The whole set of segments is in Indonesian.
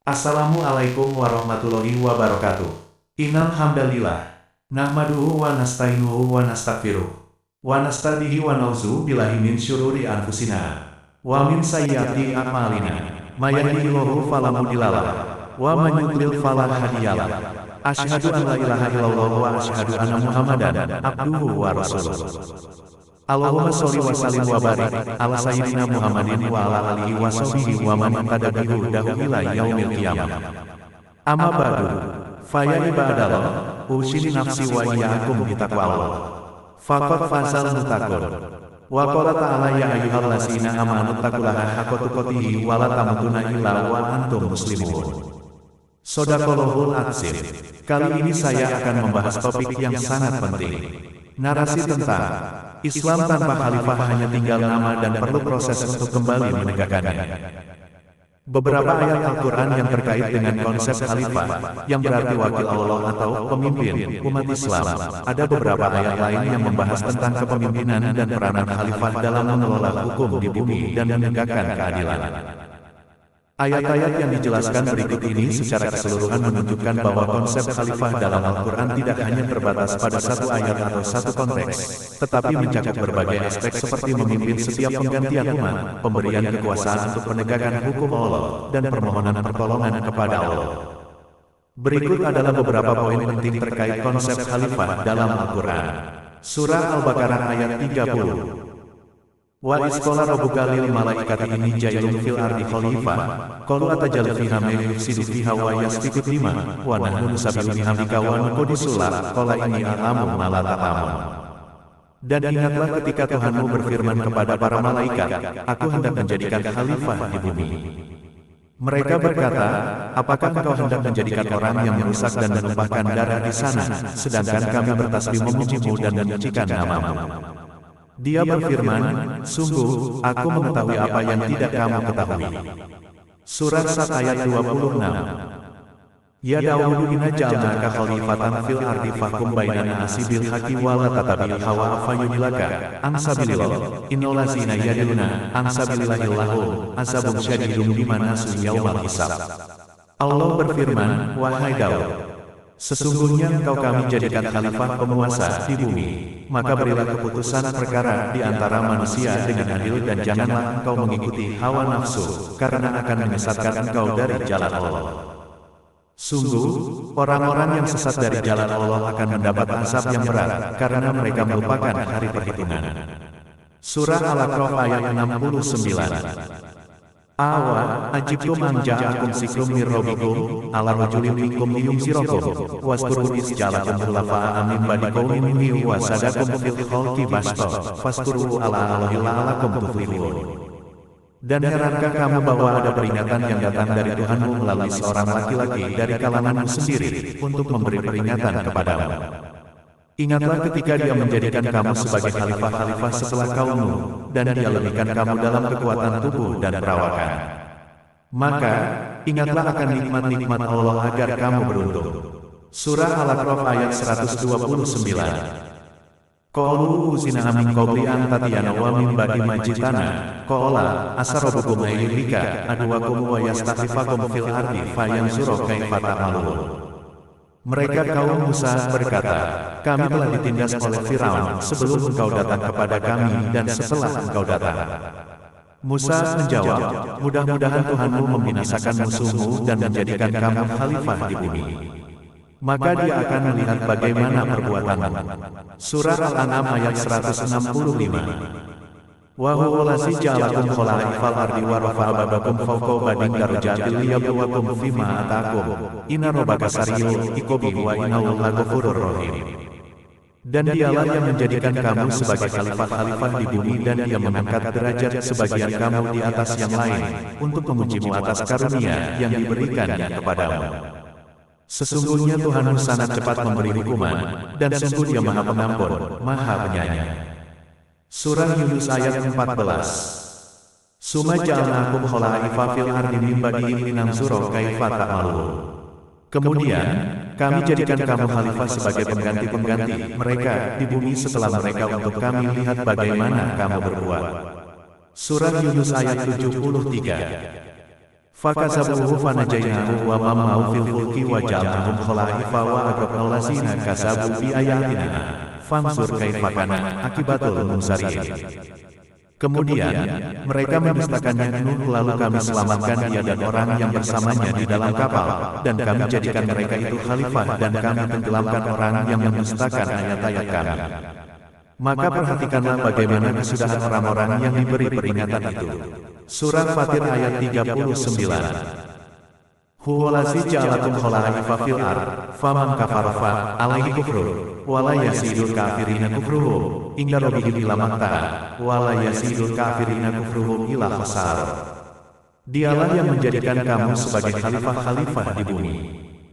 Assalamualaikum warahmatullahi wabarakatuh. Innal hamdalillah nahmaduhu wa nasta'inuhu wa nastaghfiruh wa nasta'dihi wa na'udzu billahi min syururi anfusina wa min sayyiati a'malina. May yahdihillahu fala mudhillalah wa may yudlil fala hadiyalah. Asyhadu an la ilaha illallah wa asyhadu anna Muhammadan abduhu wa rasuluh. Allahumma sholli wa sallim wa barik ala sayyidina Muhammadin wa ala alihi wa sahbihi wa man tabi'ahu dahu ila yaumil qiyamah. Amma ba'du, fa ya ibadallah, usini nafsi wa iyyakum bitaqwallah. Faqad fazal muttaqun. Wa qala ta'ala ya ayyuhallazina amanu taqullaha haqqa tuqatih wa la tamutunna illa wa antum muslimun. Shadaqallahul azim. Kali ini saya akan membahas topik yang sangat penting. Narasi tentang Islam tanpa khalifah hanya tinggal nama dan perlu proses untuk kembali menegakkannya. Beberapa ayat Al-Quran yang terkait dengan konsep khalifah, yang berarti wakil Allah atau pemimpin umat Islam. Ada beberapa ayat lain yang membahas tentang kepemimpinan dan peranan khalifah dalam mengelola hukum di bumi dan menegakkan keadilan. Ayat-ayat yang dijelaskan berikut ini secara keseluruhan menunjukkan bahwa konsep khalifah dalam Al-Quran tidak hanya terbatas pada satu ayat atau satu konteks, tetapi mencakup berbagai aspek seperti memimpin setiap penggantian umat, pemberian kekuasaan untuk penegakan hukum Allah, dan permohonan pertolongan kepada Allah. Berikut adalah beberapa poin penting terkait konsep khalifah dalam Al-Quran. Surah Al-Baqarah ayat 30. Wa isqala rabbuka lil malaikati inni jailun fil ardi khalifah qalu atajalu fiha may yufsidu fiha wa yasfiku dima wa nahnu nusabbihu bihamdika wa nuqaddisu lak qala inni a'lamu ma la ta'lamun. Dan ingatlah ketika Tuhanmu berfirman kepada para malaikat, aku hendak menjadikan khalifah di bumi. Mereka berkata, apakah engkau hendak menjadikan orang yang merusak dan menumpahkan darah di sana, sedangkan kami bertasbih memujimu dan menyucikan namamu. Dia berfirman, sungguh, aku mengetahui apa yang tidak kamu ketahui. Surah Sad ayat 26. Ya Dawud inna ja'alnaka khalifatan fil ardi fahkum bainan nasi bil haqqi wa la tatabi'il hawa fayudillaka an sabilillah innal ladzina yad'una an sabilillahi lahum azabun syadidun bima nasu yaumal hisab. Allah berfirman, wahai Daud, sesungguhnya engkau kami jadikan khalifah penguasa di bumi, maka berilah keputusan perkara di antara manusia dengan adil dan janganlah engkau mengikuti hawa nafsu, karena akan menyesatkan engkau dari jalan Allah. Sungguh, orang-orang yang sesat dari jalan Allah akan mendapat azab yang berat, karena mereka melupakan hari perhitungan. Surah Al-A'raf ayat 69. Awa, ajibtum an ja'akum sikrum mir rabbikum, ala rajulin minkum liyunzirakum, waskuru iz ja'alakum khulafa'a min ba'di qaumin nuhin wa zadakum fil khalqi basta, faskuru ala Allahi la'allakum tuflihun. Dan herankah kamu bahwa ada peringatan yang datang dari Tuhanmu melalui seorang laki-laki dari kalanganmu sendiri, untuk memberi peringatan kepadamu. Ingatlah ketika dia menjadikan kamu sebagai khalifah-khalifah setelah kaummu, dan dia lebihkan kamu dalam kekuatan tubuh dan perawakan. Maka, ingatlah akan nikmat-nikmat Allah agar kamu beruntung. Surah Al-A'raf ayat 129. Qalu uzina min qabli an tatiyana wa min ba'di majitana, qala asarabukum ayyuhika adwakum wa yastakhlifakum fil ardi fayanzuru kaifa ta'malun. Mereka kaum Musa berkata, kami telah ditindas oleh Firaun sebelum engkau datang kepada kami dan setelah engkau datang. Musa menjawab, mudah-mudahan Tuhanmu membinasakan musuhmu dan menjadikan kamu khalifah di bumi. Maka dia akan melihat bagaimana perbuatanmu. Surah Al-An'am ayat 165. Wa huwa allazi ja'alakum khala'ifal ardi wa rafa'a ba'dakum fawqa ba'din darajatil liyabluwakum fima ataakum inna rabbaka sari'ul iqabi wa innahu laghafurur rahim. Dan dialah yang menjadikan kamu sebagai khalifah-khalifah di bumi dan dia mengangkat derajat sebagian kamu di atas yang lain untuk memujimu atas karunia yang diberikannya kepadamu. Sesungguhnya Tuhanmu sangat cepat memberi hukuman dan sungguh Dia Maha Pengampun, Maha Penyayang. Surah Yunus ayat 14. Summa ja'alnakum khala'ifa fil ardi min ba'dihim linanzura kaifa ta'malun. Kemudian, kami jadikan kamu khalifah sebagai pengganti-pengganti mereka di bumi setelah mereka untuk kami lihat bagaimana kamu berbuat. Surah Yunus ayat 73. Fakazabuhu fanajainahu wa mamma'u fil fulki wa ja'alnahum khala'ifa wa agraqnal lazina kazabu bi ayatina. Fansur kaifa kana akibatul munzariin. Kemudian, mereka mendustakannya Nuh, lalu kami selamatkan dia dan orang yang bersamanya di dalam kapal, dan kami jadikan mereka itu khalifah, dan kami tenggelamkan orang yang mendustakan ayat-ayat kami. Maka perhatikanlah bagaimana kesudahan orang-orang yang diberi peringatan itu. Surah Fatir ayat 39. Huwalazi ja'alakum khala'ifa fil ard, faman kafara fa alaihi kufruh, wala yasidul kafirina kufruhum, inda rabbihim ila maktaha, wala yasidul kafirina kufruhum ila khasar. Dialah yang menjadikan kamu sebagai khalifah-khalifah di bumi.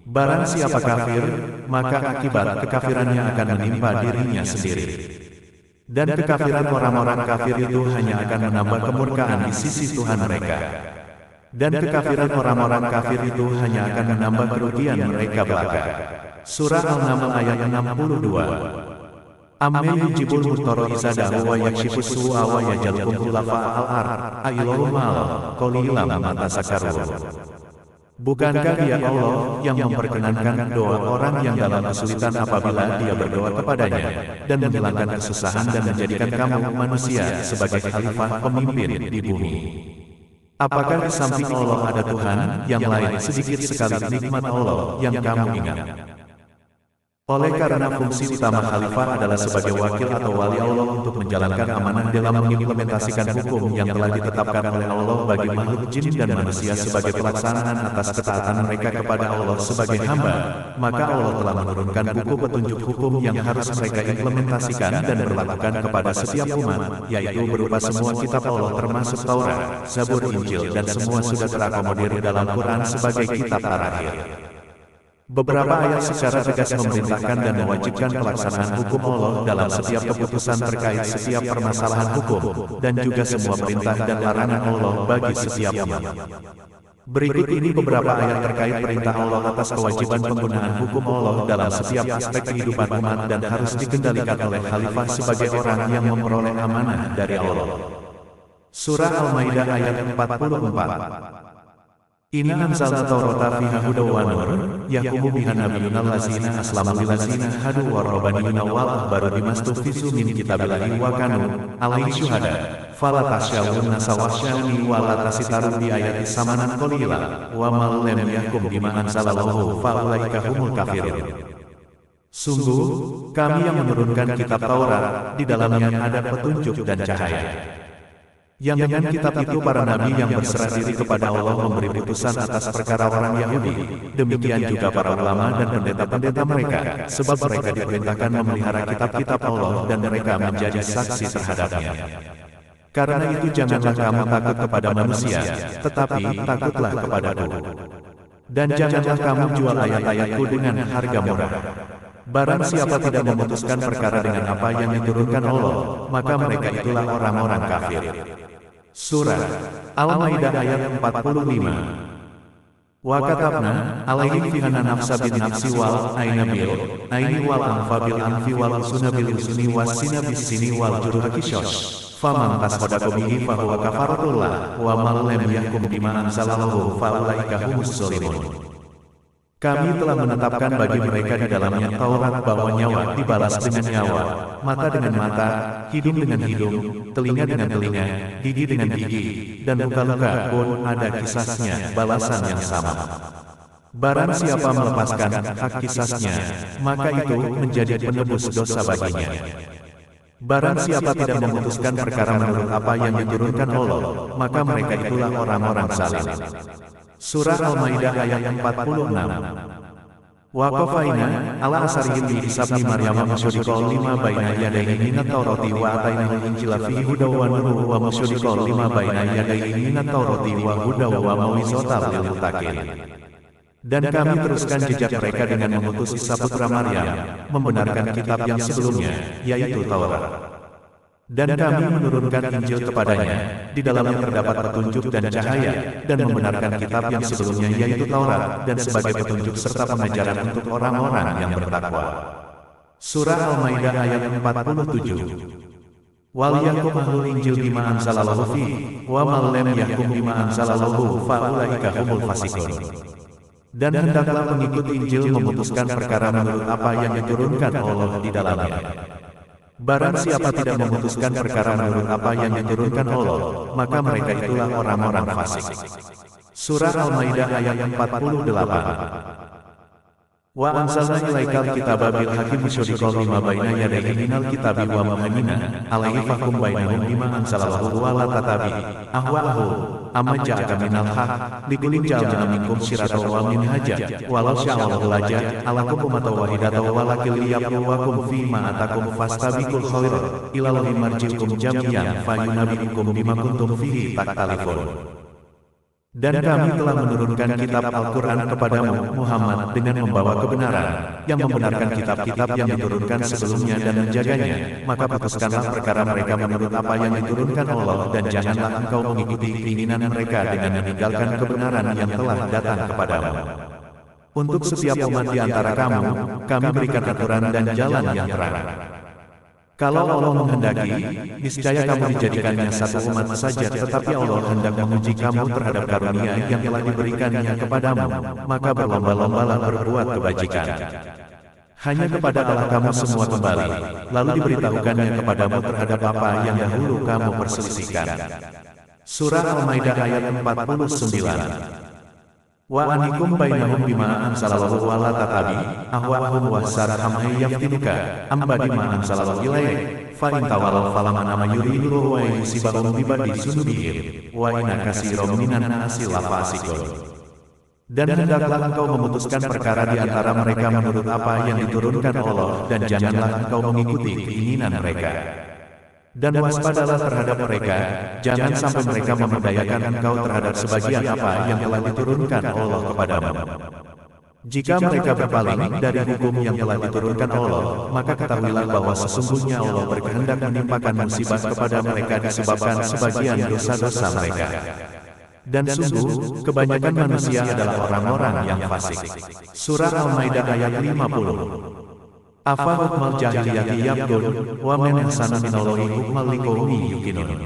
Barang siapa kafir, maka akibat kekafirannya akan menimpa dirinya sendiri. Dan kekafiran orang-orang kafir itu hanya akan menambah kemurkaan di sisi Tuhan mereka. Dan kekafiran orang-orang kafir itu hanya akan menambah kerugian mereka belaka. Surah Al-Naml ayat 62. Amman yujibul mudtarra idza da'u wa yakshifus su'a wa yaj'alukum khulafa' al-ard ailahum mal qalilan ma tazakkarun. Bukankah Dia Allah yang memperkenankan doa orang yang dalam kesulitan apabila dia berdoa kepadanya, dan menghilangkan kesusahan dan menjadikan kamu manusia sebagai khalifah pemimpin di bumi? Apakah di samping Allah ada Tuhan yang lain sedikit sekali nikmat Allah yang kamu ingat? Oleh karena fungsi utama khalifah adalah sebagai wakil atau wali Allah untuk menjalankan amanah dalam mengimplementasikan hukum yang telah ditetapkan oleh Allah bagi makhluk jin dan manusia sebagai pelaksanaan atas ketaatan mereka kepada Allah sebagai hamba, maka Allah telah menurunkan buku petunjuk hukum yang harus mereka implementasikan dan berlakukan kepada setiap umat, yaitu berupa semua kitab Allah termasuk Taurat, Zabur, Injil, dan semua sudah terakomodir dalam Quran sebagai kitab terakhir. Beberapa ayat secara tegas memerintahkan dan mewajibkan pelaksanaan hukum Allah dalam setiap keputusan terkait setiap permasalahan hukum, dan juga semua perintah dan larangan Allah bagi setiap umat. Berikut ini beberapa ayat terkait perintah Allah atas kewajiban penggunaan hukum Allah dalam setiap aspek kehidupan umat dan harus dikendalikan oleh khalifah sebagai orang yang memperoleh amanah dari Allah. Surah Al-Maidah ayat 44. Inna anzalna Taurata fiha hudaw wa nur, yahkumu biha nabiyyuna allazina aslamu lillazina hadu wa rabbaniyuna wal ahbaru bimastuhfizu min kitabillahi wa kanu alaihi syuhada. Fala tasyawun nasa wasyawni wa la tasitaru bi ayati samanan qalila wa man lam yahkum bima anzalallahu fa ulaika humul kafirun. Sungguh, kami yang menurunkan kitab Taurat, di dalamnya ada petunjuk dan cahaya. Yang dengan kitab itu para nabi yang berserah diri kepada Allah memberi putusan atas perkara orang Yahudi, demikian juga para ulama dan pendeta-pendeta mereka, sebab mereka diperintahkan memelihara kitab-kitab Allah dan mereka menjadi saksi terhadapnya. Karena itu janganlah kamu takut kepada manusia, tetapi takutlah kepadaku. Dan janganlah kamu jual ayat-ayatku dengan harga murah. Barang siapa tidak memutuskan perkara dengan apa yang diturunkan Allah, maka mereka itulah orang-orang kafir. Surah Al-Maidah ayat 45. Wa katabna alaihim fiha nafsa bin nafsi wal aina bil aini wal anfa bil anfi wal usuna bil usuni was sina bis sini wal juruha qisas. Faman tasadaqa bihi fa huwa kafaratullah wa man lam yahkum bima anzalallahu fa ulaika humus zalimun. Kami telah menetapkan bagi mereka di dalamnya Taurat bahwa nyawa dibalas dengan nyawa, mata dengan mata, hidung dengan hidung, telinga dengan telinga, gigi dengan gigi, dan luka-luka pun ada kisasnya, balasan yang sama. Barang siapa melepaskan hak kisasnya, maka itu menjadi penebus dosa baginya. Barang siapa tidak memutuskan perkara menurut apa yang diturunkan Allah, maka mereka itulah orang-orang zalim. Surah Al-Maidah ayat 46. Wa qafaina ala asarihim bi hisabni Maryam musyriqal lima baina yadayhi minat Taurati wa atainahu injila fihi hudaw wa nur wa musyriqal lima baina yadayhi minat Taurati wa hudaw wa mau'izatal lil muttaqin. Dan kami teruskan jejak mereka dengan mengutus Isa putra Maryam, membenarkan kitab yang sebelumnya, yaitu Taurat. Dan kami menurunkan Injil kepadanya, di dalamnya terdapat petunjuk dan cahaya, dan membenarkan kitab yang sebelumnya yaitu Taurat, dan sebagai petunjuk serta pengajaran untuk orang-orang yang bertakwa. Surah Al-Maidah ayat 47. Wal yakum ahlul injil bima anzalallahu fihi, wa man lam yahkum bima anzalallahu fa ulaika humul fasiqun. Dan hendaklah pengikut Injil memutuskan perkara menurut apa yang diturunkan Allah di dalamnya. Barang siapa tidak memutuskan perkara menurut apa yang diturunkan Allah, maka mereka itulah orang-orang fasik. Surah Al-Maidah ayat 48. Wa anzalna ilaikal kitaba bil haqqi musaddiqan lima baina yadayhi minal kitabi wa muhaiminan alaihi fahkum bainahum bima anzalallahu wa la tatabi ahwa'ahum amma ja'aka minal haqq likulli ja'alna minkum syiratan wa minhaja walau sya'allahu laja alakum ummatan wahidatan walakil liyabluwakum fima atakum fastabiqul khairat ila Allahi marji'ukum jami'an fayunabbi'ukum bima kuntum fihi takhtalifun. Dan kami telah menurunkan kitab Al-Quran kepadamu, Muhammad, dengan membawa kebenaran, yang membenarkan kitab-kitab yang diturunkan sebelumnya dan menjaganya, maka putuskanlah perkara mereka menurut apa yang diturunkan Allah, dan janganlah engkau mengikuti keinginan mereka dengan meninggalkan kebenaran yang telah datang kepadamu. Untuk setiap umat di antara kamu, kami berikan aturan dan jalan yang terang. Kalau Allah menghendaki, niscaya kamu dijadikannya satu umat saja, tetapi Allah hendak menguji kamu terhadap karunia yang telah diberikannya kepadamu, maka berlomba-lombalah berbuat kebajikan. Hanya kepada Allah kamu semua kembali, lalu diberitahukannya kepadamu terhadap apa yang dahulu kamu perselisihkan. Surah Al-Maidah ayat 49. Wa anikum bainahum bima anzalallahu wa la tatabi ahwa'ahum wa sarham yaftinuka amba bima anzalallahu ilaik fa in tawallaw falaman ama yuridu wa yusibahum bi badi sunubihim wa inna katsiran minan nasi lafasiqun. Dan hendaklah engkau memutuskan perkara di antara mereka menurut apa yang diturunkan Allah, dan janganlah engkau mengikuti keinginan mereka. Dan waspadalah terhadap mereka, jangan sampai mereka memberdayakan engkau terhadap sebagian apa yang telah diturunkan Allah kepadamu. Jika mereka berpaling dari hukum yang telah diturunkan Allah, maka ketahuilah bahwa sesungguhnya Allah berkehendak menimpakan musibah kepada mereka disebabkan sebagian dosa-dosa mereka. Dan sungguh, kebanyakan manusia adalah orang-orang yang fasik. Surah Al-Maidah ayat 50. Afa hukmal jahiliyati yabghun wa man ahsanu minallahi hukmal liqaumin yuqinun.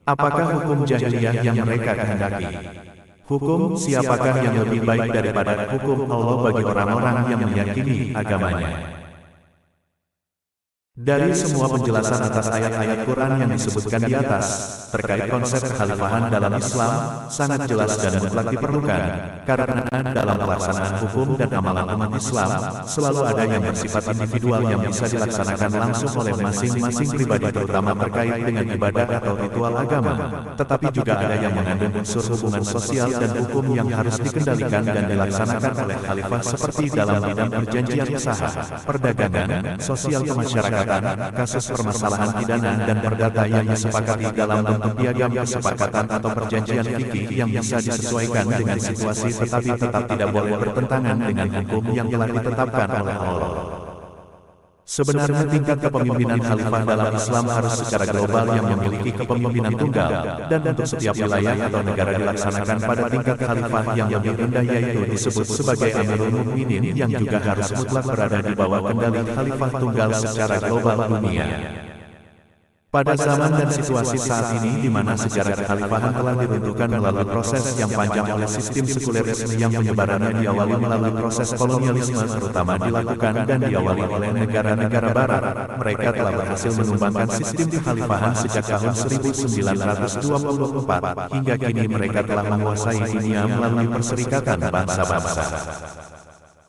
Apakah hukum jahiliyah yang mereka kehendaki? Hukum siapakah yang lebih baik daripada hukum Allah bagi orang-orang yang meyakini agamanya? Dari semua penjelasan atas ayat-ayat Quran yang disebutkan di atas, terkait konsep kekhalifahan dalam Islam, sangat jelas dan mutlak diperlukan, karena dalam pelaksanaan hukum dan amalan umat Islam, selalu ada yang bersifat individual yang bisa dilaksanakan langsung oleh masing-masing pribadi terutama terkait dengan ibadah atau ritual agama, tetapi juga ada yang mengandung unsur hubungan sosial dan hukum yang harus dikendalikan dan dilaksanakan oleh khalifah seperti dalam bidang perjanjian usaha, perdagangan, sosial kemasyarakatan, kasus permasalahan pidana dan perdata yang disepakati dalam bentuk piagam kesepakatan atau perjanjian fikih yang bisa disesuaikan dengan situasi tetapi tetap tidak boleh bertentangan dengan hukum yang telah ditetapkan oleh Allah. Sebenarnya tingkat kepemimpinan khalifah dalam Islam harus secara global yang memiliki kepemimpinan tunggal, dan untuk setiap wilayah atau negara dilaksanakan pada tingkat khalifah yang lebih rendah yaitu disebut sebagai Amirul Mukminin yang juga harus mutlak berada di bawah kendali khalifah tunggal secara global dunia. Pada zaman dan situasi saat ini di mana sejarah kekhalifahan telah diruntuhkan melalui proses yang panjang oleh sistem sekulerisme yang penyebarannya diawali melalui proses kolonialisme terutama dilakukan dan diawali oleh negara-negara barat, mereka telah berhasil menumbangkan sistem kekhalifahan sejak tahun 1924 hingga kini mereka telah menguasai dunia melalui perserikatan bangsa-bangsa.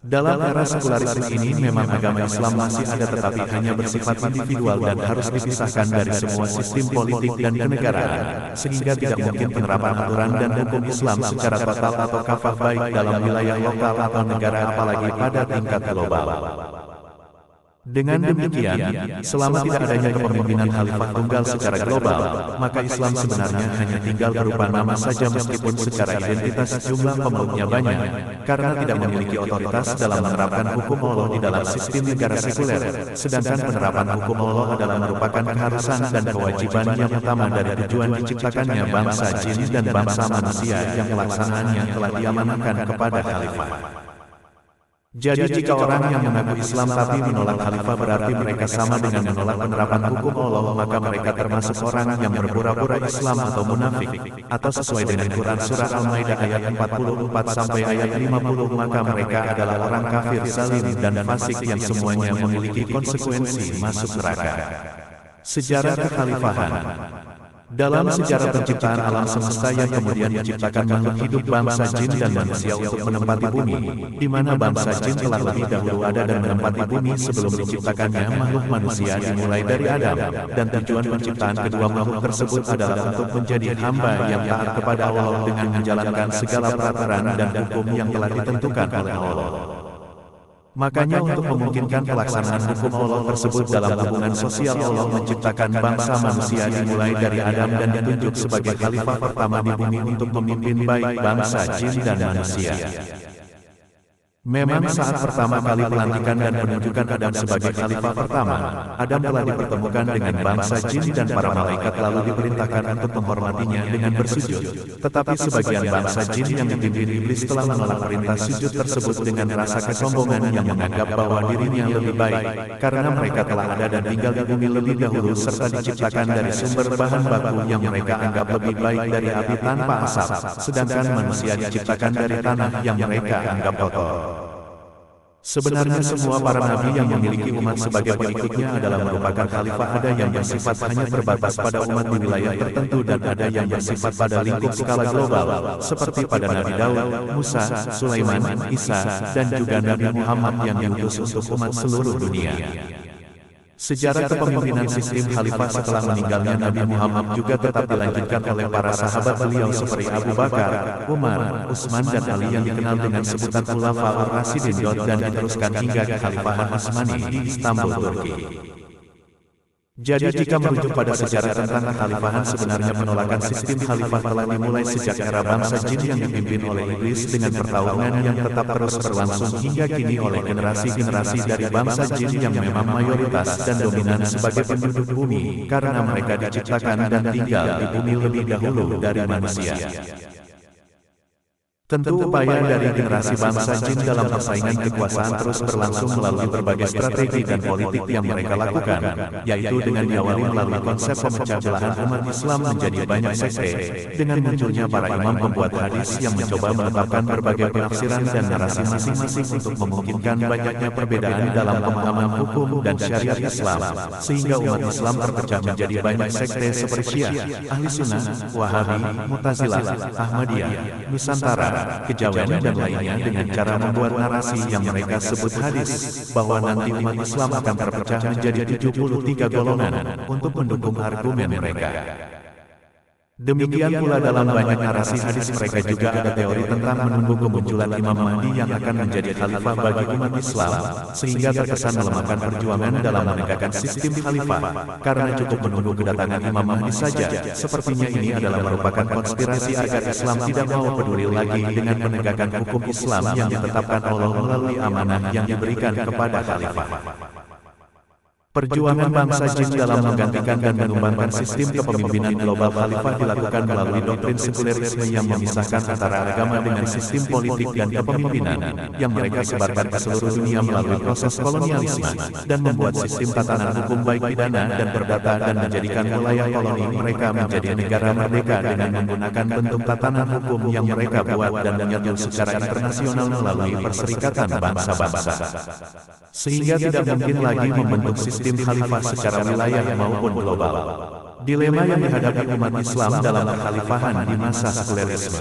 Dalam era sekularisme ini memang agama Islam masih ada tetapi hanya bersifat individual dan harus dipisahkan dari semua sistem politik dan kenegaraan, sehingga tidak mungkin penerapan aturan dan hukum Islam secara total atau kafah baik dalam wilayah lokal atau negara apalagi pada tingkat global. Dengan demikian, selama tidak adanya kepemimpinan khalifah tunggal secara global, maka Islam sebenarnya hanya tinggal berupa nama saja meskipun secara identitas jumlah pemeluknya banyak, karena tidak memiliki otoritas dalam menerapkan hukum Allah di dalam sistem negara sekuler, sedangkan penerapan hukum Allah adalah merupakan keharusan dan kewajiban yang utama dari tujuan diciptakannya bangsa jin dan bangsa manusia yang pelaksanaannya telah diamanahkan kepada khalifah. Jadi jika orang yang mengaku Islam tapi menolak khalifah berarti mereka sama dengan menolak penerapan hukum Allah, maka mereka termasuk orang yang berpura-pura Islam atau munafik, atau sesuai dengan Quran Surah Al-Maidah ayat 44 sampai ayat 50, maka mereka adalah orang kafir zalim dan fasik yang semuanya memiliki konsekuensi masuk neraka. Sejarah kekhalifahan. Dalam sejarah penciptaan alam semesta yang kemudian menciptakan makhluk hidup bangsa jin dan manusia untuk menempati bumi, di mana bangsa jin telah lebih dahulu ada dan menempati bumi sebelum diciptakannya makhluk manusia dimulai dari Adam, dan tujuan penciptaan kedua makhluk tersebut adalah untuk menjadi hamba yang taat kepada Allah dengan menjalankan segala peraturan dan hukum yang telah ditentukan oleh Allah. Makanya untuk memungkinkan pelaksanaan hukum Allah tersebut dalam hubungan sosial, Allah menciptakan bangsa manusia dimulai dari Adam dan ditunjuk sebagai khalifah pertama di bumi untuk memimpin baik bangsa jin dan manusia. Memang saat pertama kali pelantikan dan penunjukan Adam sebagai khalifah pertama, Adam telah dipertemukan dengan bangsa jin dan para malaikat lalu diperintahkan untuk menghormatinya dengan bersujud. Tetapi sebagian bangsa jin yang dipimpin iblis telah menolak perintah sujud tersebut dengan rasa kesombongan yang menganggap bahwa dirinya lebih baik, karena mereka telah ada dan tinggal di bumi lebih dahulu serta diciptakan dari sumber bahan baku yang mereka anggap lebih baik dari api tanpa asap, sedangkan manusia diciptakan dari tanah yang mereka anggap kotor. Sebenarnya semua para nabi yang memiliki umat sebagai pengikutnya adalah merupakan khalifah. Ada yang bersifat hanya terbatas pada umat di wilayah tertentu dan ada yang bersifat pada lingkup skala global, seperti pada Nabi Daud, Musa, Sulaiman, Isa, dan juga Nabi Muhammad yang diutus untuk umat seluruh dunia. Sejarah kepemimpinan sistem khalifah setelah meninggalnya Nabi Muhammad juga tetap dilanjutkan oleh para sahabat beliau seperti Abu Bakar, Umar, Utsman dan Ali yang dikenal dengan sebutan Khulafaur Rasyidin dan diteruskan hingga kekhalifahan Utsmani di Istanbul, Turki. Jadi jika merujuk pada sejarah tentang kekhalifahan, sebenarnya penolakan sistem khalifah telah dimulai sejak era bangsa jin yang dipimpin oleh iblis dengan pertarungan yang tetap terus berlangsung hingga kini oleh generasi-generasi dari bangsa jin yang memang mayoritas dan dominan sebagai penduduk bumi, karena mereka diciptakan dan tinggal di bumi lebih dahulu dari manusia. Tentu upaya dari generasi bangsa jin dalam persaingan kekuasaan terus berlangsung melalui berbagai strategi dan politik yang mereka lakukan, yaitu dengan diawali melalui konsep pemecah belahan umat Islam menjadi banyak sekte, dengan munculnya para imam pembuat hadis yang mencoba menetapkan berbagai penafsiran dan narasi masing-masing untuk memungkinkan banyaknya perbedaan dalam pemahaman hukum dan syariat Islam, sehingga umat Islam terpecah menjadi banyak sekte seperti Syiah, Ahli Sunnah, Wahabi, Mu'tazilah, Ahmadiyah, Nusantara, Kejawen dan lainnya dengan cara membuat narasi yang mereka sebut hadis, bahwa nanti umat Islam akan terpecah menjadi 73 golongan untuk mendukung argumen mereka. Demikian pula dalam banyak narasi hadis mereka juga ada teori tentang menunggu kemunculan Imam Mahdi yang akan menjadi khalifah bagi umat Islam, sehingga terkesan melemahkan perjuangan dalam menegakkan sistem khalifah, karena cukup menunggu kedatangan Imam Mahdi saja. Sepertinya ini adalah merupakan konspirasi agar Islam tidak mau peduli lagi dengan penegakan hukum Islam yang ditetapkan Allah melalui amanah yang diberikan kepada khalifah. Perjuangan bangsa jin dalam menggantikan dan mengembangkan sistem kepemimpinan global khalifah dilakukan melalui doktrin sekulerisme yang memisahkan antara agama dengan sistem politik dan kepemimpinan, yang mereka sebarkan ke seluruh dunia melalui proses kolonialisme, dan membuat sistem tatanan hukum baik pidana dan perdata dan menjadikan wilayah koloni mereka menjadi negara merdeka dengan menggunakan bentuk tatanan hukum yang mereka buat dan menyatu secara internasional melalui Perserikatan Bangsa-Bangsa. Sehingga tidak mungkin lagi membentuk sistem khalifah secara wilayah maupun global. Dilema yang dihadapi umat Islam dalam kekhalifahan di masa sekulerisme.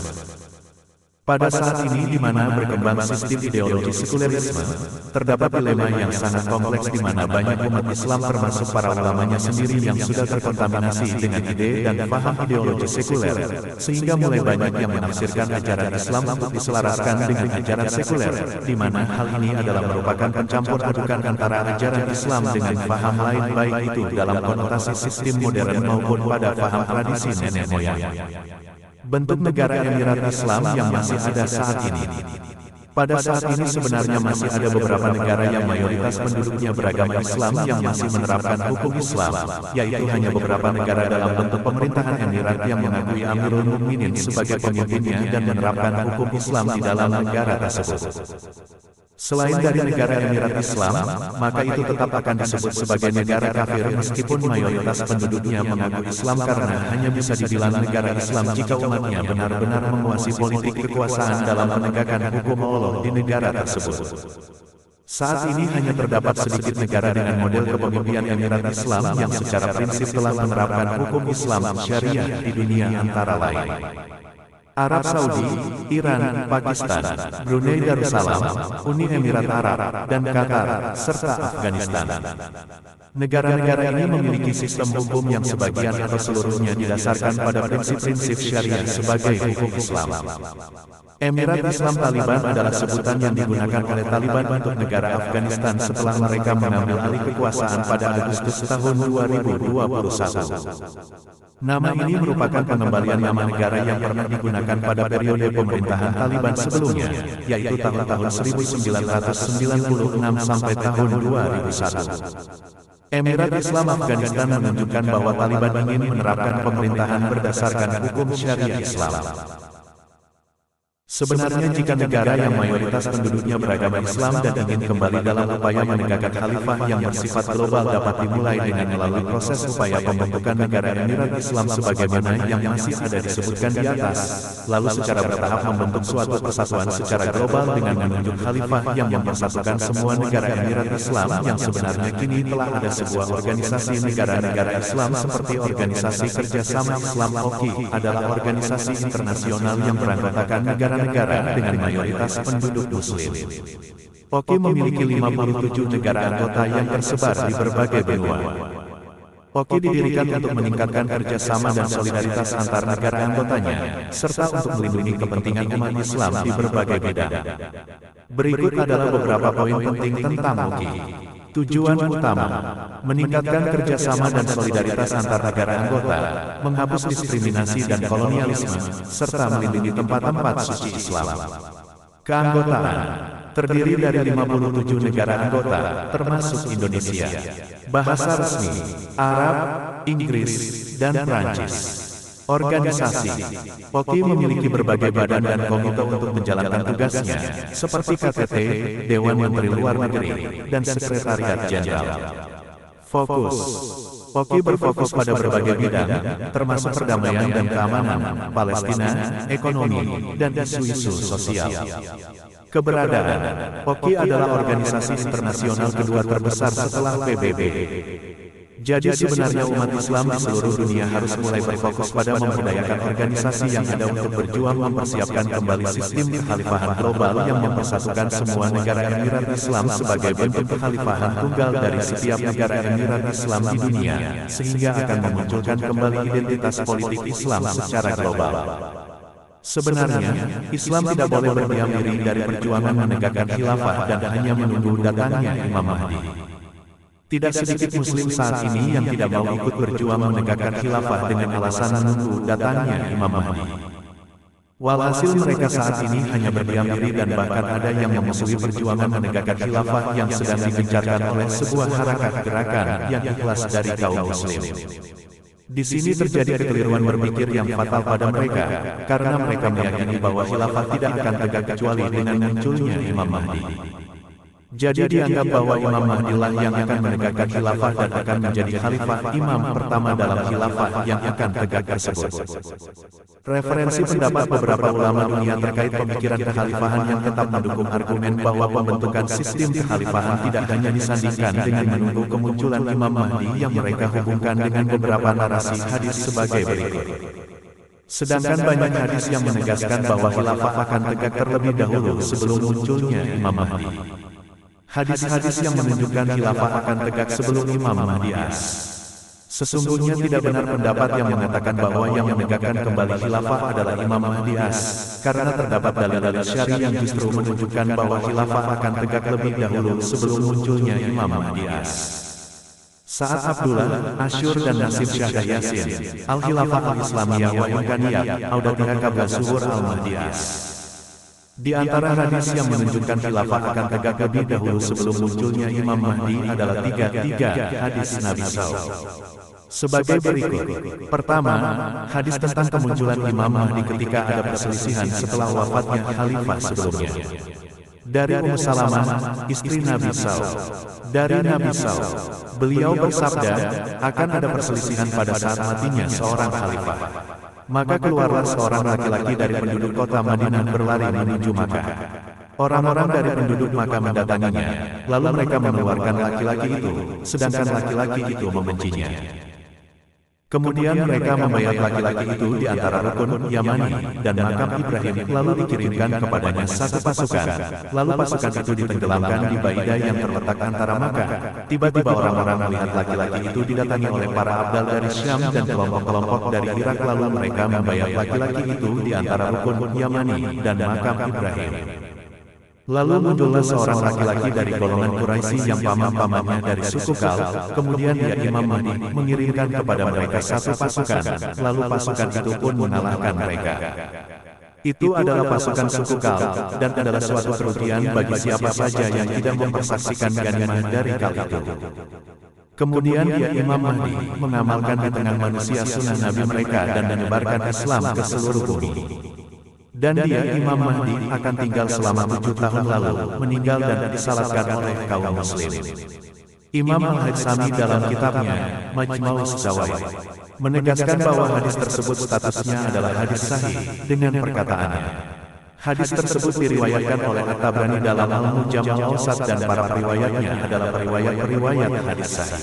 Pada saat ini di mana berkembang sistem ideologi sekulerisme, terdapat dilema yang sangat kompleks di mana banyak umat Islam termasuk para ulamanya sendiri yang sudah terkontaminasi dengan ide dan paham ideologi sekuler, sehingga mulai banyak yang menafsirkan ajaran Islam untuk diselaraskan dengan ajaran sekuler, di mana hal ini adalah merupakan pencampur adukan antara ajaran Islam dengan paham lain, baik itu dalam konotasi sistem modern maupun pada paham tradisi nenek moyang. Bentuk negara Emirat Islam yang masih ada saat ini. Pada saat ini sebenarnya masih ada beberapa negara yang mayoritas penduduknya beragama Islam yang masih menerapkan hukum Islam, yaitu hanya beberapa negara dalam bentuk pemerintahan Emirat yang mengakui Amirul Mukminin sebagai pemimpinnya dan menerapkan hukum Islam di dalam negara tersebut. Selain dari negara Emirat Islam, maka itu tetap akan disebut sebagai negara kafir meskipun mayoritas penduduknya mengaku Islam karena hanya bisa dibilang negara Islam jika umatnya benar-benar menguasai politik kekuasaan dalam menegakkan hukum Allah di negara tersebut. Saat ini hanya terdapat sedikit negara dengan model kepemimpinan Emirat Islam yang secara prinsip telah menerapkan hukum Islam syariah di dunia antara lain Arab Saudi, Iran, Pakistan, Brunei Darussalam, Uni Emirat Arab, dan Qatar, serta Afghanistan. Negara-negara ini memiliki sistem hukum yang sebagian atau seluruhnya didasarkan pada prinsip-prinsip syariah sebagai hukum Islam. Emirat Islam Taliban adalah sebutan yang digunakan oleh Taliban untuk negara Afghanistan setelah mereka mengambil alih kekuasaan pada Agustus tahun 2021. Nama ini merupakan pengembalian nama negara yang pernah digunakan pada periode pemerintahan Taliban sebelumnya, yaitu tahun-tahun 1996 sampai tahun 2001. Emirat Islam Afghanistan menunjukkan bahwa Taliban ingin menerapkan pemerintahan berdasarkan hukum syariah Islam. Sebenarnya jika negara yang mayoritas penduduknya beragama Islam dan ingin kembali dalam upaya menegakkan khalifah yang bersifat global dapat dimulai dengan melalui proses upaya pembentukan negara Emirat Islam sebagaimana yang masih ada disebutkan di atas, lalu secara bertahap membentuk suatu persatuan secara global dengan menunjuk khalifah yang mempersatukan semua negara Emirat Islam yang sebenarnya kini telah ada sebuah organisasi negara-negara Islam seperti Organisasi Kerjasama Islam (OKI) adalah organisasi internasional yang beranggotakan negara-negara dengan mayoritas penduduk Muslim. OKI memiliki 57 negara anggota yang tersebar di berbagai benua. OKI didirikan untuk meningkatkan kerjasama dan solidaritas antar negara anggotanya, serta untuk melindungi kepentingan umat Islam di berbagai bidang. Berikut adalah beberapa poin penting tentang OKI. Tujuan utama, meningkatkan kerjasama dan solidaritas antar negara anggota, menghapus diskriminasi dan kolonialisme, serta melindungi tempat-tempat suci Islam. Keanggotaan, terdiri dari 57 negara anggota, termasuk Indonesia. Bahasa resmi, Arab, Inggris, dan Prancis. Organisasi, OKI memiliki berbagai badan dan komite untuk menjalankan tugasnya, seperti KTT, Dewan Menteri Luar Negeri, dan Sekretariat Jenderal. Fokus, OKI berfokus pada berbagai bidang, termasuk perdamaian dan keamanan, Palestina, ekonomi, dan isu-isu sosial. Keberadaan, OKI adalah organisasi internasional kedua terbesar setelah PBB. Jadi sebenarnya umat Islam di seluruh dunia harus mulai berfokus pada memberdayakan organisasi yang ada untuk berjuang mempersiapkan kembali sistem kekhalifahan global yang mempersatukan semua negara Emirat Islam sebagai bentuk kekhalifahan tunggal dari setiap negara Emirat Islam di dunia, sehingga akan memunculkan kembali identitas politik Islam secara global. Sebenarnya, Islam tidak boleh berdiam diri dari perjuangan menegakkan khilafah dan hanya menunggu datangnya Imam Mahdi. Tidak sedikit Muslim saat ini yang tidak mau ikut berjuang menegakkan khilafah dengan alasan menunggu datangnya Imam Mahdi. Walhasil mereka saat ini hanya berdiam diri dan bahkan ada yang memusuhi perjuangan menegakkan khilafah yang sedang digencarkan oleh sebuah harakat gerakan yang ikhlas dari kaum Muslim. Di sini terjadi kekeliruan berpikir yang fatal pada mereka, karena mereka meyakini bahwa khilafah tidak akan tegak kecuali dengan munculnya Imam Mahdi. Jadi dianggap bahwa Imam Mahdi lah yang akan menegakkan khilafah dan akan menjadi khalifah imam pertama dalam khilafah yang akan tegak tersebut. Referensi pendapat beberapa ulama dunia terkait pemikiran kekhalifahan yang tetap mendukung argumen bahwa pembentukan sistem kekhalifahan tidak hanya disandingkan dengan menunggu kemunculan Imam Mahdi yang mereka hubungkan dengan beberapa narasi hadis sebagai berikut. Sedangkan banyak hadis yang menegaskan bahwa khilafah akan tegak terlebih dahulu sebelum munculnya Imam Mahdi. Hadis-hadis yang menunjukkan khilafah akan tegak sebelum Imam Mahdi as. Sesungguhnya tidak benar pendapat yang mengatakan bahwa yang menegakkan kembali khilafah adalah Imam Mahdi as, karena terdapat dalil-dalil syar'i yang justru menunjukkan bahwa khilafah akan tegak lebih dahulu sebelum munculnya Imam Mahdi as. Sa'ad Abdullah, Asyur dan Nasib Syahda Yasin, Al-Khilafah Al-Islamiyah wa Imkaniyah, Audatiha Qabla Zuhur Al-Mahdi as. Di antara hadis yang menunjukkan khilafah akan tegak lebih dahulu sebelum munculnya Imam Mahdi adalah tiga hadis Nabi SAW. Sebagai berikut. Pertama, hadis tentang kemunculan Imam Mahdi ketika ada perselisihan setelah wafatnya khalifah sebelumnya. Dari Ummu Salamah, istri Nabi SAW. Dari Nabi SAW, beliau bersabda, akan ada perselisihan pada saat matinya seorang khalifah. Maka keluarlah seorang laki-laki dari penduduk kota Madinah berlari menuju Makkah. Orang-orang dari penduduk Makkah mendatanginya, lalu mereka mengeluarkan laki-laki itu, sedangkan laki-laki itu membencinya. Kemudian mereka membayar laki-laki itu di antara rukun Yamani dan makam Ibrahim, lalu dikirimkan kepadanya satu pasukan. Lalu pasukan itu ditenggelamkan di Baidah yang terletak antara Makkah. Tiba-tiba orang-orang melihat laki-laki itu didatangi oleh para abdal dari Syam dan kelompok-kelompok dari Irak, lalu mereka membayar laki-laki itu di antara rukun Yamani dan makam Ibrahim. Lalu muncullah seorang laki-laki dari golongan Quraisy yang paman-pamannya dari suku Kal, kemudian dia Imam Mahdi mengirimkan kepada mereka satu pasukan, lalu pasukan itu pun mengalahkan mereka. Itu adalah pasukan suku Kal, dan adalah suatu kerugian bagi siapa saja yang tidak mempersaksikan ganimah dari Kal itu. Kemudian dia Imam Mahdi mengamalkan di tengah manusia sunnah Nabi mereka dan menyebarkan Islam ke seluruh bumi. Dan dia Imam Mahdi akan tinggal selama 7 tahun lalu, meninggal dan disalatkan oleh kaum muslim. Imam Al-Haythami dalam kitabnya, Majma'uz Zawaid, menegaskan bahwa hadis tersebut statusnya adalah hadis sahih, dengan perkataannya. Hadis tersebut diriwayatkan oleh At-Tabrani dalam Al-Mujam Al-Awsat dan para periwayatnya adalah periwayat hadis sahih.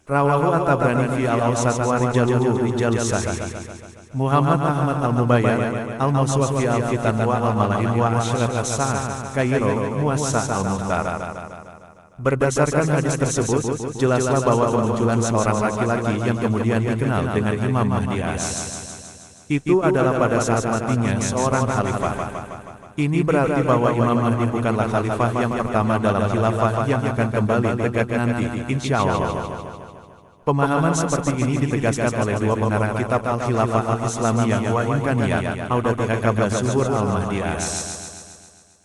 Rawahu At-Tabrani fi Al-Awsat wa rijaluhu rijalus sahih. Muhammad Ahmad Al-Mubayyad, Al-Mawsu'ah fi Al-Fitan wa Al-Malahim wa Asyraf As-Sa'ah, Kairo, Muwassah Al-Mukhtar. Berdasarkan hadis tersebut, jelaslah bahwa kemunculan seorang laki-laki yang kemudian dikenal dengan Imam Mahdi As. Itu adalah pada saat matinya seorang khalifah. Ini berarti bahwa Imam Mahdi bukanlah khalifah yang pertama dalam khilafah yang akan kembali tegak nanti, insya Allah. Pemahaman seperti ini ditegaskan oleh dua pengarang kitab Al-Khilafah Al-Islamiyah wa Imkaniyah, Audatiha Qabla Zuhur Al-Mahdi As,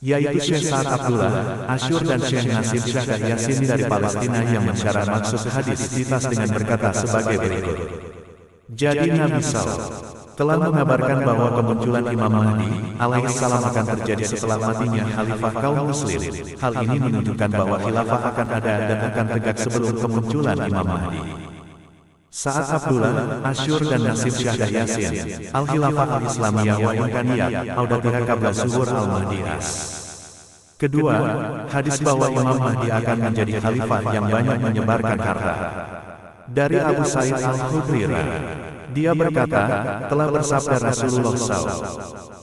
yaitu Syekh Sa'ad Abdullah, Asyur dan Syekh Nasib Syahdah Yasin dari Palestina yang mensyarah maksud hadis di tas dengan berkata sebagai berikut. Jadi Nabi SAW telah mengabarkan bahwa kemunculan Imam Mahdi alaihissalam akan terjadi setelah matinya khalifah kaum muslim. Hal ini menunjukkan bahwa khilafah akan ada dan akan tegak sebelum kemunculan Imam Mahdi. Sa'ad Abdullah, Asyur dan Nasib Syahdah Yasin, Al-Khilafah Al-Islamiyah wa Imkaniyah, Audatiha Qabla Zuhur Al-Mahdi As. Kedua, hadis bahwa Imam Mahdi akan menjadi khalifah yang banyak menyebarkan harta. Dari Abu Sa'id Al-Khudri, dia berkata, telah bersabda Rasulullah SAW,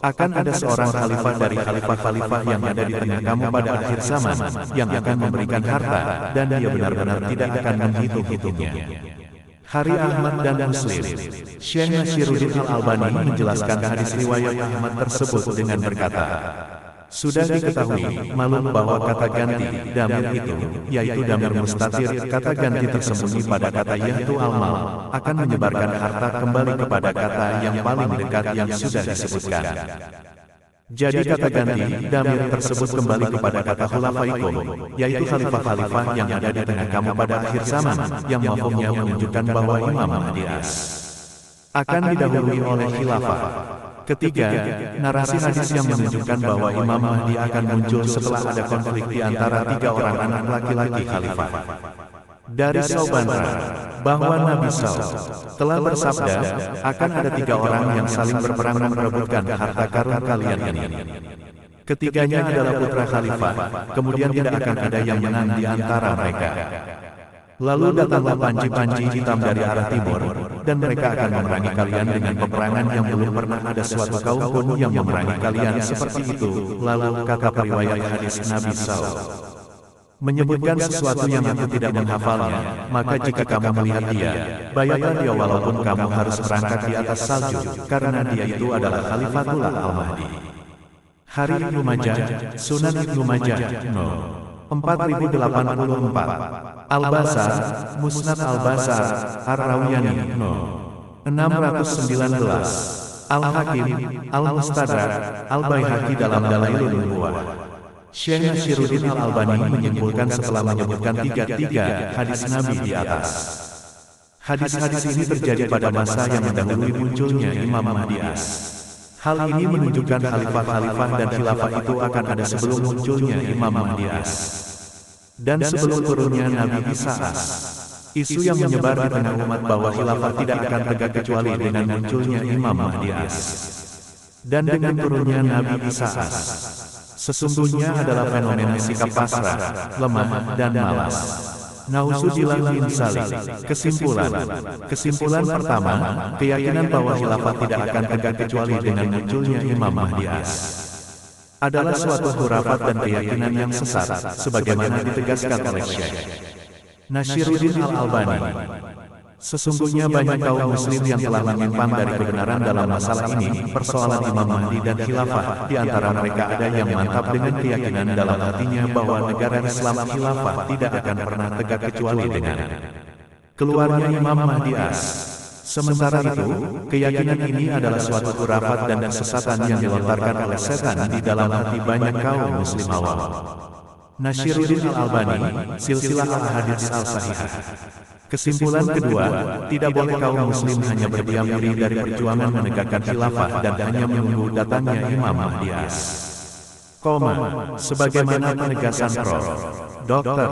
akan ada seorang khalifah dari khalifah-khalifah yang ada di tengah kamu pada akhir zaman, yang akan memberikan harta, dan dia benar-benar tidak akan menghitung-hitungnya. Hari Ahmad dan Muslim, Syekh Nasiruddin Al-Albani menjelaskan hadis riwayat Ahmad tersebut dengan berkata, sudah diketahui, malum bahwa kata ganti, damir itu, yaitu damir mustatir, kata ganti tersembunyi pada kata yaitu al-mal, akan menyebarkan harta kembali kepada kata yang paling dekat yang sudah disebutkan. Jadi kata ganti, damir tersebut kembali kepada kata khulafaikum, yaitu khalifah-khalifah yang ada di tengah kamu pada akhir zaman, yang mafhumnya menunjukkan bahwa Imam Mahdi As akan didahului oleh khilafah. Ketiga, narasi hadis yang menunjukkan bahwa Imam Mahdi akan muncul setelah ada konflik di antara 3 orang anak laki-laki khalifah. Dari Sauban bahwa Nabi SAW telah bersabda, akan ada 3 orang yang saling berperang memperebutkan harta karun kalian ini. Ketiganya adalah putra khalifah, kemudian tidak akan ada yang menang di antara mereka. Lalu datanglah panji-panji hitam dari arah timur, dan mereka akan memerangi kalian dengan peperangan yang belum pernah ada suatu kaum pun yang memerangi kalian seperti itu. Lalu kata periwayat hadis Nabi SAW menyebutkan sesuatu yang aku tidak menghafalnya, maka jika kamu melihat dia, bayarlah dia walaupun kamu harus berangkat di atas salju, karena dia itu adalah Khalifatullah Al-Mahdi. Hari Ibnu Majah, Sunan Ibnu Majah, No. 4084. Al-Basar, Musnad Al-Basar, Ar-Rawiyani, No. 619. Al-Hakim, Al-Mustadrak, Al-Baihaqi dalam Dalailun Nubuwah. Syekh Nasiruddin Al-Albani menyimpulkan setelah menyebutkan 3 hadis Nabi di atas. Hadis-hadis ini terjadi pada masa yang mendahului munculnya Imam Mahdi As. Hal ini menunjukkan khalifah-khalifah dan khilafah itu akan ada sebelum munculnya Imam Mahdi As dan sebelum turunnya Nabi Isa As. Isu yang menyebar di tengah umat bahwa khilafah tidak akan tegak kecuali dengan munculnya Imam Mahdi As dan dengan turunnya Nabi Isa As. Sesungguhnya adalah fenomena sikap pasrah, lemah, dan malas. Nauzubillah min dzalik. Kesimpulan pertama, keyakinan bahwa khilafah tidak akan tegak kecuali dengan munculnya Imam Mahdi As adalah suatu khurafat dan keyakinan yang sesat, sebagaimana ditegaskan oleh Syekh Nashiruddin Al-Albani. Sesungguhnya banyak kaum muslim yang telah menyimpang dari kebenaran dalam masalah ini, persoalan Imam Mahdi dan khilafah. Di antara mereka ada yang mantap dengan keyakinan dalam hatinya bahwa negara Islam khilafah tidak akan pernah tegak kecuali dengan keluarnya Imam Mahdi As. Sementara itu, keyakinan ini adalah suatu khurafat dan kesesatan yang dilontarkan oleh setan di dalam hati banyak kaum muslim awam. Nashiruddin Al-Albani, Silsilah Al-Ahadits Al-Sahihah. Kesimpulan kedua, tidak boleh kaum muslim hanya berdiam diri dari perjuangan menegakkan khilafah dan hanya menunggu datangnya Imam Mahdi As. Sebagaimana penegasan Prof. Dr.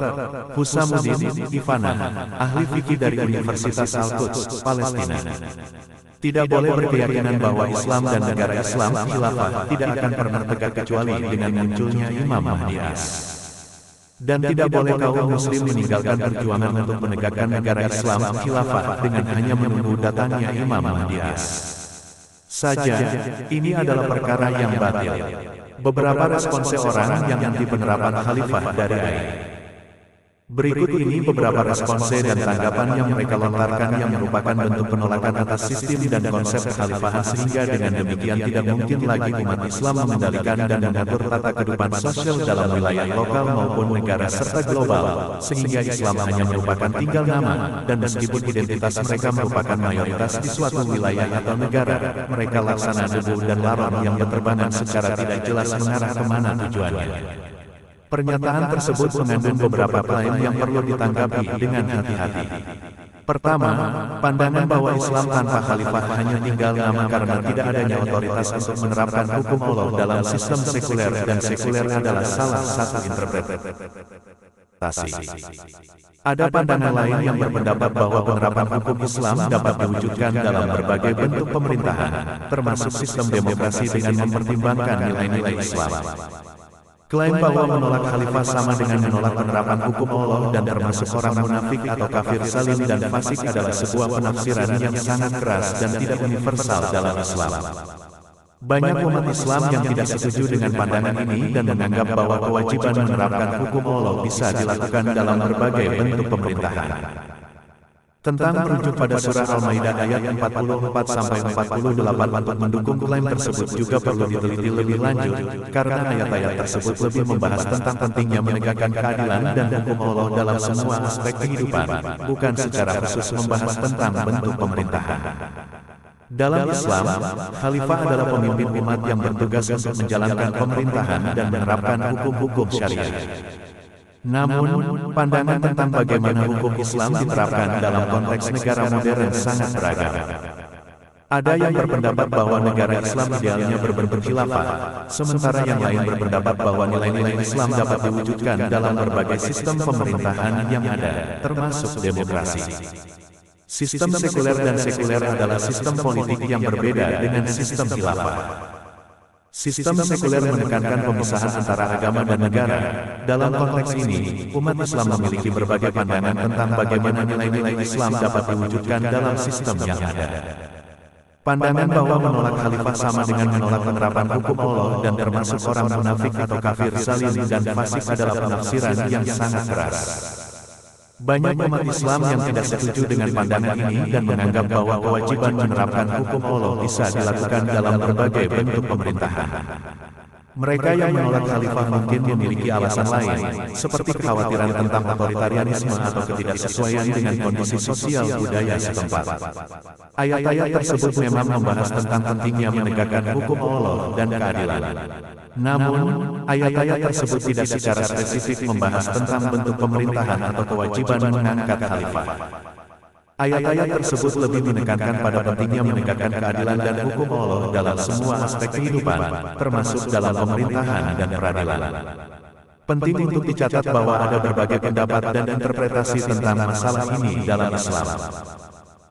Husamuddin Ivana, ahli fikih dari Universitas Al-Quds, Palestina. Tidak boleh berkeyakinan bahwa Islam dan negara Islam khilafah tidak akan pernah tegak kecuali dengan munculnya Imam Mahdi As. Dan tidak boleh kaum muslim meninggalkan perjuangan untuk menegakkan negara Islam khilafah dengan hanya menunggu datangnya Imam Mahdi As saja. Ini adalah perkara yang batil. Beberapa respons orang yang anti penerapan khalifah dari AI. Berikut ini beberapa respons dan tanggapan yang mereka lontarkan yang merupakan bentuk penolakan atas sistem dan konsep kekhalifahan, sehingga dengan demikian tidak mungkin lagi umat Islam mengendalikan dan mengatur tata kehidupan sosial dalam wilayah lokal maupun negara serta global, sehingga Islam hanya merupakan tinggal nama, dan meskipun identitas mereka merupakan mayoritas di suatu wilayah atau negara, mereka laksana debu dan larang yang berterbangan secara tidak jelas mengarah kemana tujuannya. Pernyataan tersebut mengandung beberapa klaim yang perlu ditanggapi dengan hati-hati. Pertama, pandangan bahwa Islam tanpa khalifah hanya tinggal nama karena tidak adanya otoritas untuk menerapkan hukum Allah dalam sistem sekuler, dan sekuler adalah salah satu interpretasi. Ada pandangan lain yang berpendapat bahwa penerapan hukum Islam dapat diwujudkan dalam berbagai bentuk pemerintahan, termasuk sistem demokrasi dengan mempertimbangkan nilai-nilai Islam. Klaim bahwa menolak khalifah sama dengan menolak penerapan hukum Allah dan termasuk orang munafik atau kafir salim dan fasik adalah sebuah penafsiran yang sangat keras dan tidak universal dalam Islam. Banyak umat Islam yang tidak setuju dengan pandangan ini dan menganggap bahwa kewajiban menerapkan hukum Allah bisa dilakukan dalam berbagai bentuk pemerintahan. Tentang merujuk pada surah Al-Maidah ayat 44-48 untuk mendukung klaim tersebut juga perlu diteliti lebih lanjut, karena ayat-ayat tersebut lebih membahas tentang pentingnya menegakkan keadilan dan hukum Allah dalam semua aspek kehidupan, bukan secara khusus membahas tentang bentuk pemerintahan. Dalam Islam, khalifah adalah pemimpin umat yang bertugas untuk menjalankan pemerintahan dan menerapkan hukum-hukum syariat. Namun, pandangan tentang bagaimana hukum Islam diterapkan dalam konteks negara modern sangat beragam. Ada yang berpendapat bahwa negara Islam idealnya berbentuk khilafah, sementara yang lain berpendapat bahwa nilai-nilai Islam dapat diwujudkan dalam berbagai sistem pemerintahan yang ada, termasuk demokrasi. Sistem sekuler dan sekuler adalah sistem politik yang berbeda dengan sistem khilafah. Sistem sekuler menekankan pemisahan antara agama dan negara. Dalam konteks ini, umat Islam memiliki berbagai pandangan tentang bagaimana nilai-nilai Islam dapat diwujudkan dalam sistem yang ada. Pandangan bahwa menolak khalifah sama dengan menolak penerapan hukum Allah dan termasuk orang munafik atau kafir salim dan fasik adalah penafsiran yang sangat keras. Banyak umat Islam yang tidak setuju dengan pandangan ini dan menganggap bahwa kewajiban menerapkan hukum Allah bisa dilakukan dalam berbagai bentuk pemerintahan. Mereka yang menolak khalifah mungkin memiliki alasan lain, seperti kekhawatiran tentang otoritarianisme atau ketidaksesuaian dengan kondisi sosial budaya setempat. Ayat-ayat tersebut memang membahas tentang pentingnya menegakkan hukum Allah dan keadilan. Namun, ayat-ayat tersebut tidak secara spesifik membahas tentang bentuk pemerintahan atau kewajiban mengangkat khalifah. Ayat-ayat tersebut lebih menekankan pada pentingnya menegakkan keadilan dan hukum Allah dalam semua aspek kehidupan, termasuk dalam pemerintahan dan peradilan. Penting untuk dicatat bahwa ada berbagai pendapat dan interpretasi tentang masalah ini dalam Islam.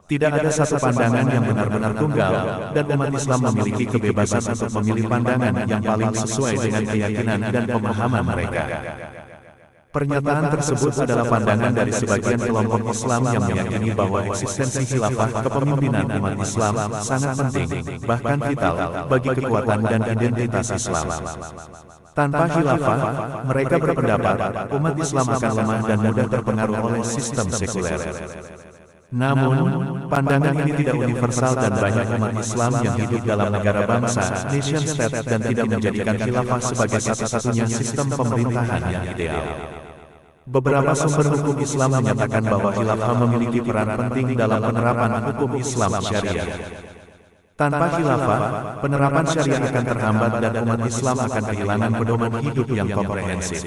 Tidak ada satu pandangan yang benar-benar tunggal, dan umat Islam memiliki kebebasan untuk memilih pandangan yang paling sesuai dengan keyakinan dan pemahaman mereka. Pernyataan tersebut adalah pandangan dari sebagian kelompok Islam yang meyakini bahwa eksistensi khilafah kepemimpinan umat Islam sangat penting, bahkan vital, bagi kekuatan dan identitas Islam. Tanpa khilafah, mereka berpendapat, umat Islam akan lemah dan mudah terpengaruh oleh sistem sekuler. Namun, pandangan ini tidak universal dan banyak umat Islam yang hidup dalam negara bangsa, nation state, dan tidak menjadikan khilafah sebagai satu-satunya sistem pemerintahan yang ideal. Beberapa sumber hukum Islam menyatakan bahwa khilafah memiliki peran penting dalam penerapan hukum Islam syariah. Tanpa khilafah, penerapan syariah akan terhambat dan umat Islam akan kehilangan pedoman hidup yang komprehensif.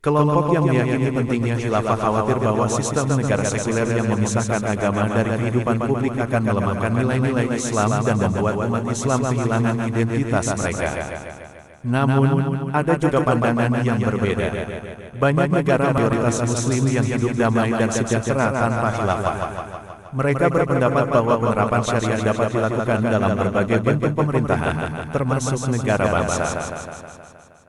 Kelompok yang meyakini pentingnya khilafah khawatir bahwa sistem negara sekuler yang memisahkan agama dari kehidupan publik akan melemahkan nilai-nilai Islam dan membuat umat Islam kehilangan identitas mereka. Namun, ada juga pandangan yang berbeda. Banyak negara mayoritas Muslim yang hidup damai dan sejahtera tanpa khilafah. Mereka berpendapat bahwa penerapan syariah dapat dilakukan dalam berbagai bentuk pemerintahan, termasuk negara bangsa.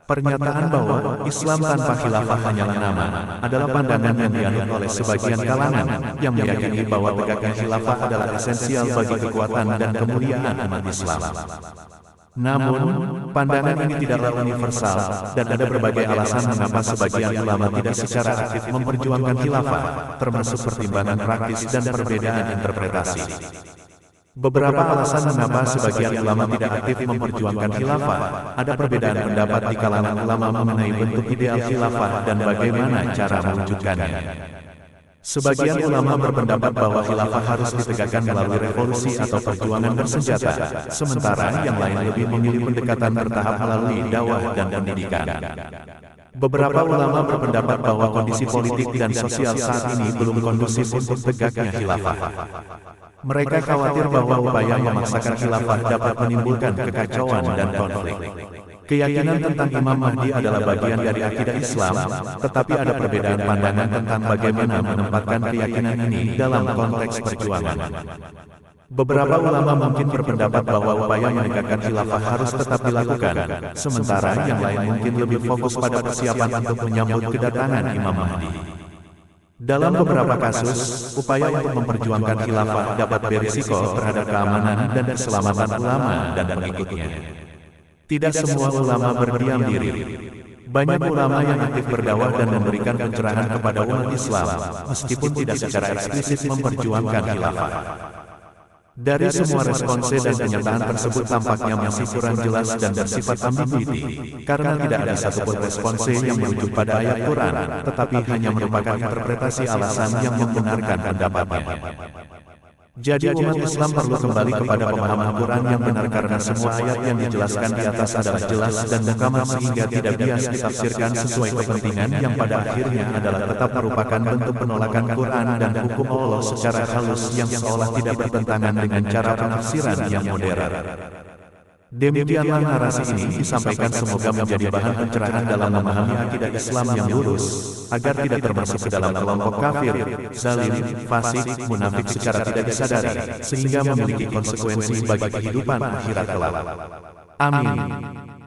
Pernyataan bahwa Islam tanpa khilafah hanyalah nama adalah pandangan yang dianut oleh sebagian kalangan yang meyakini bahwa tegaknya khilafah adalah esensial bagi kekuatan dan kemuliaan umat Islam. Namun, pandangan ini tidaklah universal, dan ada berbagai alasan mengapa sebagian ulama tidak secara aktif memperjuangkan khilafah, termasuk pertimbangan praktis dan perbedaan interpretasi. Beberapa alasan mengapa sebagian ulama tidak aktif memperjuangkan khilafah, ada perbedaan pendapat di kalangan ulama mengenai bentuk ideal khilafah dan bagaimana cara mewujudkannya. Sebagian ulama berpendapat bahwa khilafah harus ditegakkan melalui revolusi atau perjuangan bersenjata, sementara yang lain lebih memilih pendekatan bertahap melalui dakwah dan pendidikan. Beberapa ulama berpendapat bahwa kondisi politik dan sosial saat ini belum kondusif untuk tegaknya khilafah. Mereka khawatir bahwa upaya memaksakan khilafah dapat menimbulkan kekacauan dan konflik. Keyakinan tentang Imam Mahdi adalah bagian dari akidah Islam, tetapi ada perbedaan pandangan tentang bagaimana menempatkan keyakinan ini dalam konteks perjuangan. Beberapa ulama mungkin berpendapat bahwa upaya menegakkan khilafah harus tetap dilakukan, sementara yang lain mungkin lebih fokus pada persiapan untuk menyambut kedatangan Imam Mahdi. Dalam beberapa kasus, upaya untuk memperjuangkan khilafah dapat berisiko terhadap keamanan dan keselamatan ulama dan pengikutnya. Tidak semua ulama berdiam diri. Banyak ulama yang aktif berdakwah dan memberikan pencerahan kepada umat Islam, meskipun tidak secara eksplisit memperjuangkan khilafah. Dari semua response dan kenyataan tersebut tampaknya masih kurang jelas dan bersifat ambiguity, karena tidak ada satupun response yang merujuk pada ayat Quran, tetapi hanya merupakan interpretasi alasan yang membenarkan pendapatnya. Jadi umat Islam perlu kembali kepada pemahaman Quran yang benar karena semua ayat yang dijelaskan di atas adalah jelas dan muhkamat sehingga tidak bias ditafsirkan sesuai kepentingan yang pada akhirnya adalah tetap merupakan bentuk penolakan Quran dan hukum Allah secara halus yang seolah tidak bertentangan dengan cara penafsiran yang modern. Demikianlah narasi ini disampaikan semoga menjadi bahan pencerahan dalam memahami akidah Islam yang lurus, agar tidak termasuk ke dalam kelompok kafir, zalim, fasik, munafik secara tidak disadari, sehingga memiliki konsekuensi bagi kehidupan akhirat kelak. Amin.